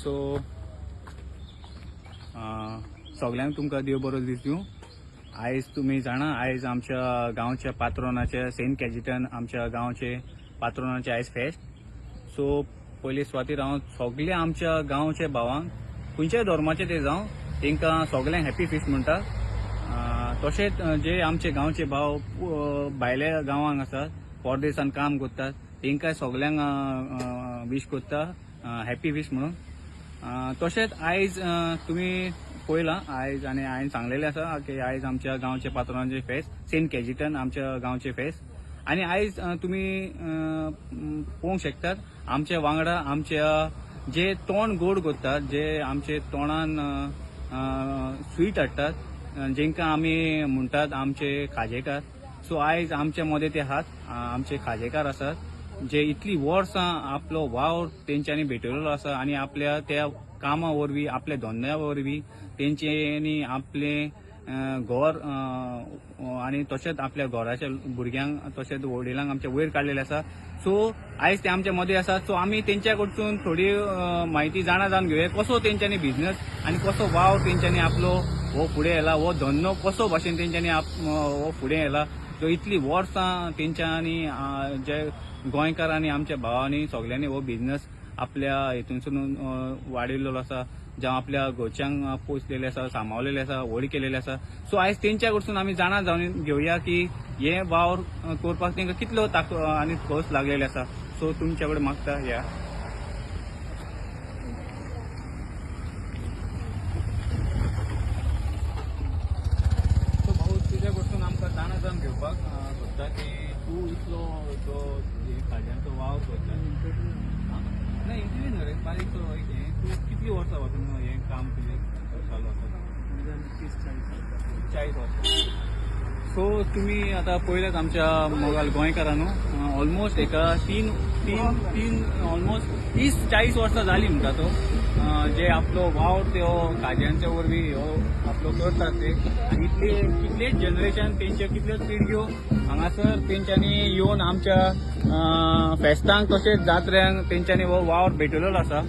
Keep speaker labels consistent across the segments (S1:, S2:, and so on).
S1: So सगळ्यांक तुमकां देव बरो दीस दिवं. आयज तुम्ही जाणा आयज आमच्या गांवच्या पात्रोनाचे सेंट कॅजिटन आमच्या गांवचे पात्रोनाचे आयज फेस्ट. सो पयली सुवातेर हांव सगळ्या आमच्या गांवच्या भावांक खंयच्याय धर्माचे ते जावं तांकां सगळ्यांक हॅपी फिस्ट म्हणटा. तशेंच जे आमचे गांवचे भाव भायल्या गांवांक आसात परदेशांत काम करतात तांकां सगळ्यांक विश करता हॅपी फिस्ट म्हणून. तशेंच आयज तुमी पळयलां आयज आनी हांवें सांगलेलें आसा की आयज आमच्या गांवचे पात्रोनाचे फेस्त सेंट कॅजिटन आमच्या गांवचे फेस्त. आनी आयज तुमी पळोवंक शकतात आमच्या वांगडा आमच्या जे तोंड गोड करतात जे आमचे तोंडान स्वीट हाडटात जेंकां आमी म्हणटात आमचे खाजेकार. सो आयज आमचे मदें ते आहात आमचे खाजेकार आसात जे इतली वर्सां आपलो वावर तेंच्यांनी भेटयलेलो आसा आनी आपल्या त्या कामा वरवीं आपल्या धंद्या वरवीं तेंच्यांनी आपले घर आनी तशेंच आपल्या घराच्या भुरग्यांक तशेंच वडिलांक आमच्या वयर काडलेले आसा. सो आयज ते आमच्या मदें आसात. सो आमी तेंच्या कडसून थोडी म्हायती जाणून घेवया कसो तेंच्यांनी बिझनस आनी कसो वावर तेंच्यांनी आपलो हो फुडें व्हेला हो धंदो कसो भाशेन तेंच्यांनी हो फुडें व्हेला. सो इतली वर्सां तेंच्यांनी जे गोंयकारांनी आमच्या भावांनी सगळ्यांनी हो बिझनस आपल्या हेतूनसून वाडयल्लो आसा जावं आपल्या घरच्यांक पोसलेले आसा सांबाळलेले आसा व्हड केलेले आसा. सो आयज तेंच्या कडसून आमी जाणून घेवया की हे वावर करपाक तांकां कितलो आनी खर्च लागलेले आसा. सो तुमच्या कडेन मागता या. सो भाऊ तुज्या कडसून आमकां जाणून घेवपाक सोदता की तूं इतलो जो खाज्यांचो वावर करता नाही इंटरव्यू न्हू रे बारीक हें तूं कितली वर्सां पासून हें काम तुजें चालू आसा? 40 वर्सां. सो तुम्ही आता पळयल्यात आमच्या मोगाल गोंयकारांनो ऑलमोस्ट एका तीन ऑलमोस्ट 30-40 वर्सां जाली म्हणटा तो जे आपलो वावर ते खाज्यांच्या वरवीं हो आपलो करतात ते. आनी कितलेच जनरेशन तेंचे कितल्योच पिळग्यो हांगासर तेंच्यांनी येवन आमच्या फेस्तांक तशेंच जात्र्यांक तेंच्यांनी हो वावर भेटयलेलो आसा.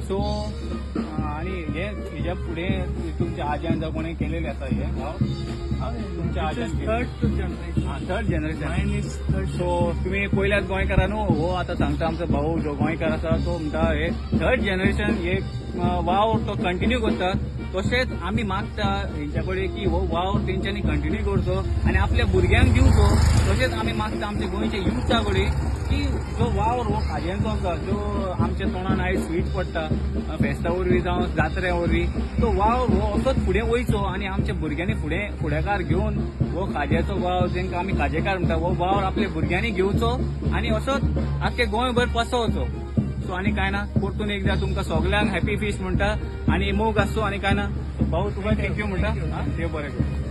S1: सो आनी हे हेज्या फुडें तुमच्या आज्यान जावं कोणें केलेले आसा हे वाव तुमच्या आज्यान थर्ड जनरेशन. सो तुम्ही पयल्याच गोंयकारांनो हो आता सांगता आमचो भाऊ जो गोंयकार आसा तो म्हणटा हे थर्ड जनरेशन हे वावर तो कंटिन्यू करता. तशेंच आमी मागता हेंच्या कडेन की हो वावर तेंच्यांनी कंटिन्यू करचो आनी आपल्या भुरग्यांक दिवचो. तशेंच आमी मागता आमच्या गोंयच्या युथा कडेन की जो वावर हो खाज्यांचो आसा जो आमच्या तोंडान आयज स्वीट पडटा फेस्ता वरवीं जावं जात्र्या वरवीं तो वावर हो असोच फुडें वयचो आनी आमच्या भुरग्यांनी फुडेकार घेवन हो खाज्याचो वावर जेंकां आमी खाजेकार म्हणटा हो वावर आपल्या भुरग्यांनी घेवचो आनी असोच आख्खे गोंयभर पसरवचो. सो आनी कांय ना परतून एकदां तुमकां सगळ्यांक हॅपी फिस्ट म्हणटा आनी मोग आसचो आनी कांय ना. भाऊ तुका थँक्यू म्हणटा. देव बरें करूं.